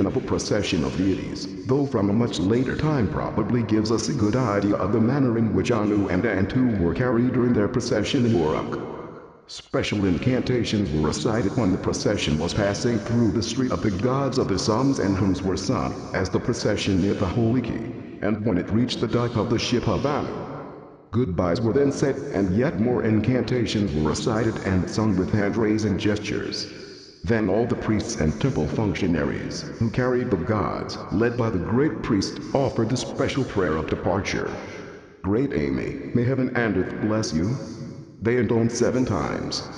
of a procession of deities, though from a much later time probably gives us a good idea of the manner in which Anu and Antu were carried during their procession in Uruk. Special incantations were recited when the procession was passing through the street of the gods of the suns and hymns were sung as the procession neared the Holy Key, and when it reached the dock of the ship of Anu. Goodbyes were then said, and yet more incantations were recited and sung with hand-raising gestures. Then all the priests and temple functionaries who carried the gods, led by the great priest, offered the special prayer of departure. Great Amy, may heaven and earth bless you. They intoned 7 times.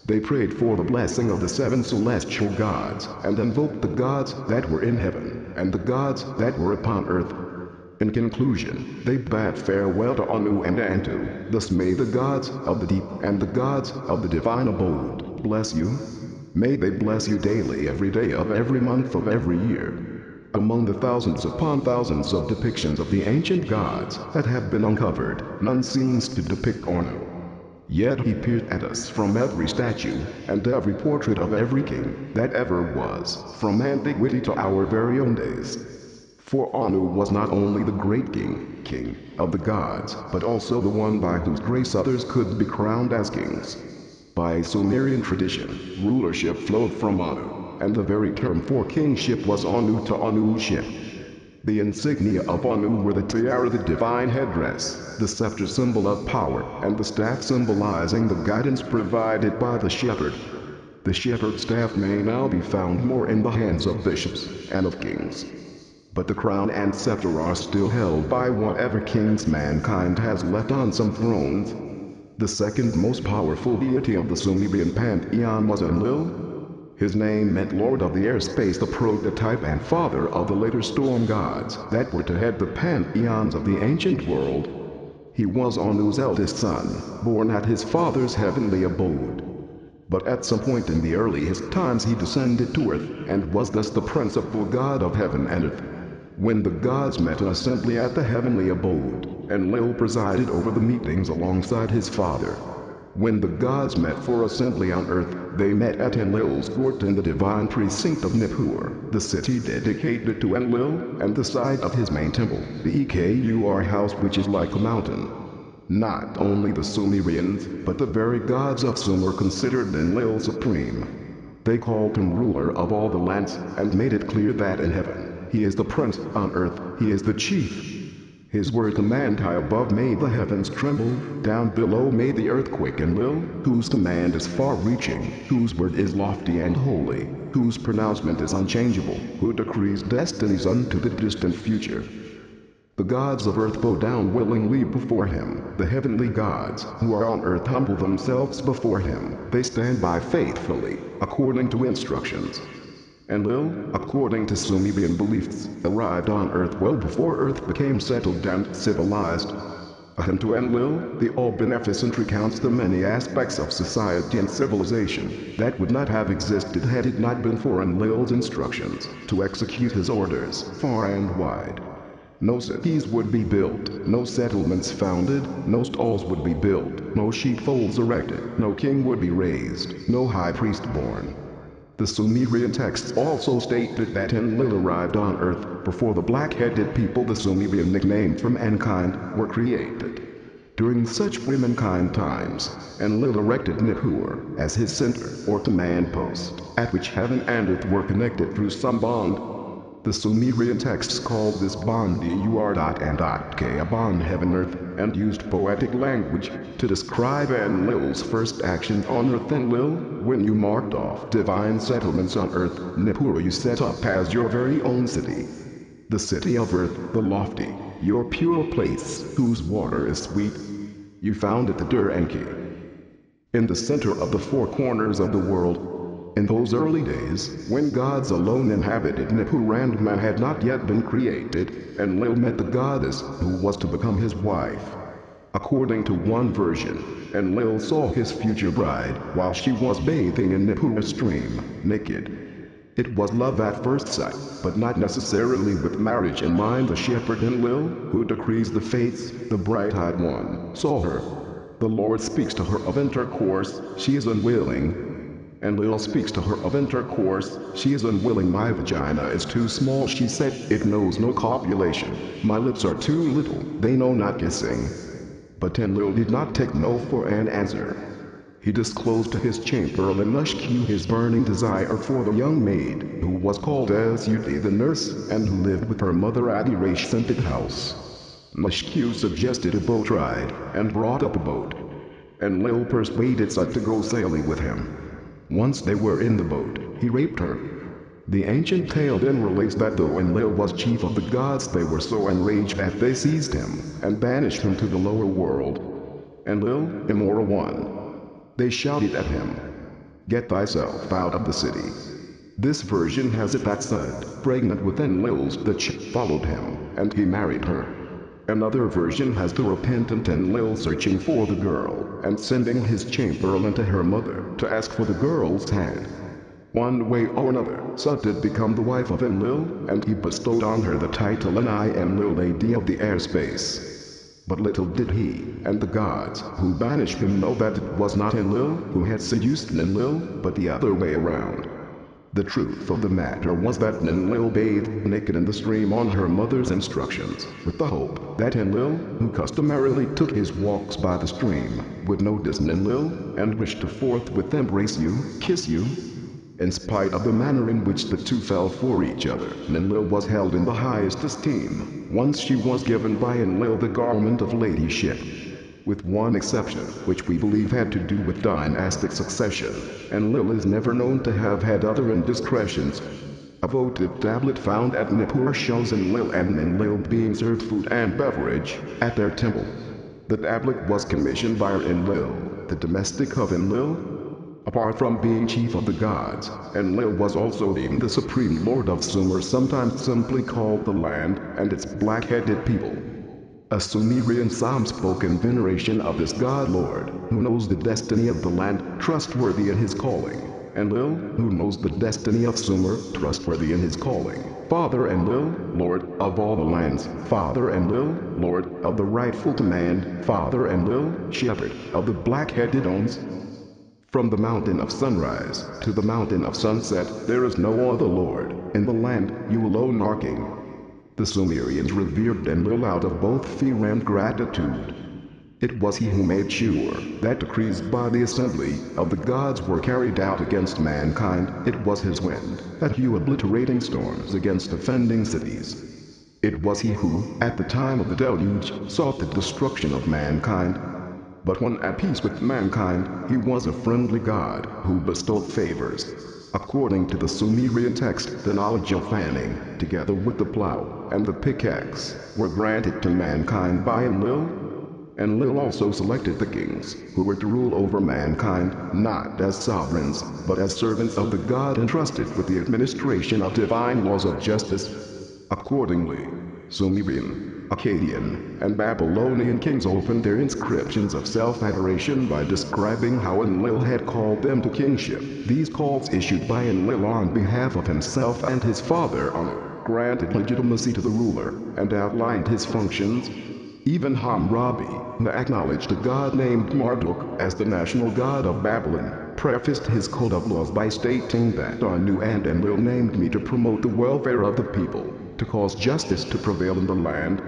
They prayed for the blessing of the 7 celestial gods, and invoked the gods that were in heaven, and the gods that were upon earth. In conclusion, they bade farewell to Anu and Antu. Thus may the gods of the deep and the gods of the divine abode bless you. May they bless you daily, every day of every month of every year. Among the thousands upon thousands of depictions of the ancient gods that have been uncovered, none seems to depict Anu. Yet he peered at us from every statue and every portrait of every king that ever was, from antiquity to our very own days. For Anu was not only the great king of the gods, but also the one by whose grace others could be crowned as kings. By Sumerian tradition, rulership flowed from Anu, and the very term for kingship was Anu to Anu-ship. The insignia of Anu were the tiara, the divine headdress, the scepter symbol of power, and the staff symbolizing the guidance provided by the shepherd. The shepherd's staff may now be found more in the hands of bishops and of kings. But the crown and scepter are still held by whatever kings mankind has left on some thrones. The second most powerful deity of the Sumerian pantheon was Enlil. His name meant Lord of the Airspace, the prototype and father of the later storm gods that were to head the pantheons of the ancient world. He was Anu's eldest son, born at his father's heavenly abode. But at some point in the earliest times he descended to earth, and was thus the principal god of heaven and earth. When the gods met in assembly at the heavenly abode, Enlil presided over the meetings alongside his father. When the gods met for assembly on earth, they met at Enlil's court in the divine precinct of Nibiru, the city dedicated to Enlil, and the site of his main temple, the Ekur house, which is like a mountain. Not only the Sumerians, but the very gods of Sumer considered Enlil supreme. They called him ruler of all the lands, and made it clear that in heaven, he is the prince, on earth, he is the chief. His word command high above made the heavens tremble, down below made the earth quake. Enlil, whose command is far-reaching, whose word is lofty and holy, whose pronouncement is unchangeable, who decrees destinies unto the distant future. The gods of earth bow down willingly before him. The heavenly gods, who are on earth, humble themselves before him. They stand by faithfully, according to instructions. Enlil, according to Sumerian beliefs, arrived on earth well before earth became settled and civilized. To Enlil, the all-beneficent recounts the many aspects of society and civilization that would not have existed had it not been for Enlil's instructions to execute his orders far and wide. No cities would be built, no settlements founded, no stalls would be built, no sheepfolds erected, no king would be raised, no high priest born. The Sumerian texts also stated that Enlil arrived on earth before the black-headed people, the Sumerian nickname for mankind, were created. During such womankind times, Enlil erected Nibiru as his center or command post, at which heaven and earth were connected through some bond. The Sumerian texts called this bond a bond heaven-earth, and used poetic language to describe Enlil's first action on earth. Enlil, when you marked off divine settlements on earth, Nibiru you set up as your very own city. The city of earth, the lofty, your pure place, whose water is sweet. You founded the Dur-Enki. In the center of the 4 corners of the world. In those early days, when gods alone inhabited Nibiru and man had not yet been created, Enlil met the goddess who was to become his wife. According to one version, Enlil saw his future bride while she was bathing in Nibiru stream, naked. It was love at first sight, but not necessarily with marriage in mind. The shepherd Enlil, who decrees the fates, the bright-eyed one, saw her. The Lord speaks to her of intercourse, she is unwilling. Enlil speaks to her of intercourse. She is unwilling. My vagina is too small, she said. It knows no copulation. My lips are too little, they know not kissing. But Enlil did not take no for an answer. He disclosed to his chamberlain Nushku his burning desire for the young maid, who was called Asudi the nurse, and who lived with her mother at the Raish-scented house. Nushku suggested a boat ride, and brought up a boat. Enlil persuaded Sut to go sailing with him. Once they were in the boat, he raped her. The ancient tale then relates that though Enlil was chief of the gods, they were so enraged that they seized him, and banished him to the lower world. Enlil, immoral one. They shouted at him, "Get thyself out of the city." This version has it that Sut, pregnant with Enlil's the followed him, and he married her. Another version has the repentant Enlil searching for the girl, and sending his chamberlain to her mother to ask for the girl's hand. One way or another, Sut did become the wife of Enlil, and he bestowed on her the title Enlil, Lady of the Airspace. But little did he, and the gods, who banished him, know that it was not Enlil who had seduced Enlil, but the other way around. The truth of the matter was that Enlil bathed naked in the stream on her mother's instructions, with the hope that Enlil, who customarily took his walks by the stream, would notice Enlil, and wish to forthwith embrace you, kiss you. In spite of the manner in which the two fell for each other, Enlil was held in the highest esteem. Once she was given by Enlil the garment of ladyship. With one exception, which we believe had to do with dynastic succession, Enlil is never known to have had other indiscretions. A votive tablet found at Nibiru shows Enlil and Enlil being served food and beverage at their temple. The tablet was commissioned by Enlil, the domestic of Enlil. Apart from being chief of the gods, Enlil was also deemed the supreme lord of Sumer, sometimes simply called the land, and its black-headed people. A Sumerian psalm spoke in veneration of this god-lord, who knows the destiny of the land, trustworthy in his calling. Enlil, who knows the destiny of Sumer, trustworthy in his calling. Father Enlil, lord of all the lands. Father Enlil, lord of the rightful command. Father Enlil, shepherd of the black-headed Ons. From the mountain of sunrise to the mountain of sunset, there is no other lord in the land, you alone are king. The Sumerians revered Enlil out of both fear and gratitude. It was he who made sure that decrees by the assembly of the gods were carried out against mankind. It was his wind that blew obliterating storms against offending cities. It was he who, at the time of the deluge, sought the destruction of mankind. But when at peace with mankind, he was a friendly god who bestowed favors. According to the Sumerian text, the knowledge of fanning, together with the plow and the pickaxe, were granted to mankind by Enlil. Enlil also selected the kings, who were to rule over mankind, not as sovereigns, but as servants of the god entrusted with the administration of divine laws of justice. Accordingly, Sumerian, Akkadian, and Babylonian kings opened their inscriptions of self-adoration by describing how Enlil had called them to kingship. These calls issued by Enlil on behalf of himself and his father Anu granted legitimacy to the ruler and outlined his functions. Even Hammurabi, who acknowledged a god named Marduk as the national god of Babylon, prefaced his code of laws by stating that Anu and Enlil named me to promote the welfare of the people, to cause justice to prevail in the land.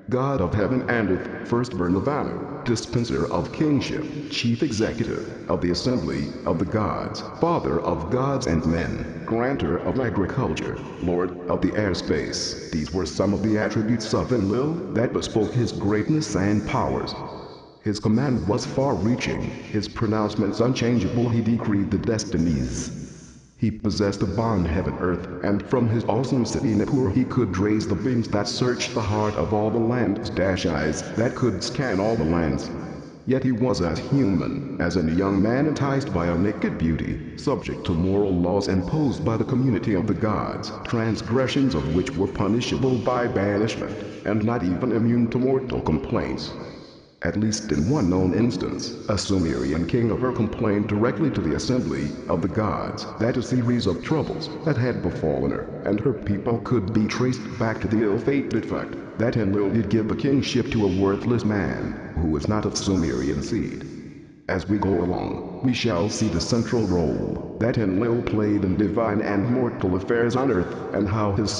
God of heaven and earth, firstborn of Anu, dispenser of kingship, chief executive of the assembly of the gods, father of gods and men, grantor of agriculture, lord of the airspace. These were some of the attributes of Enlil that bespoke his greatness and powers. His command was far-reaching, his pronouncements unchangeable. He decreed the destinies. He possessed the bond heaven-earth, and from his awesome city Nibiru he could raise the beams that searched the heart of all the lands, eyes that could scan all the lands. Yet he was as human as any young man enticed by a naked beauty, subject to moral laws imposed by the community of the gods, transgressions of which were punishable by banishment, and not even immune to mortal complaints. At least in one known instance, a Sumerian king of Ur complained directly to the assembly of the gods that a series of troubles that had befallen her and her people could be traced back to the ill-fated fact that Enlil did give the kingship to a worthless man who was not of Sumerian seed. As we go along, we shall see the central role that Enlil played in divine and mortal affairs on earth, and how his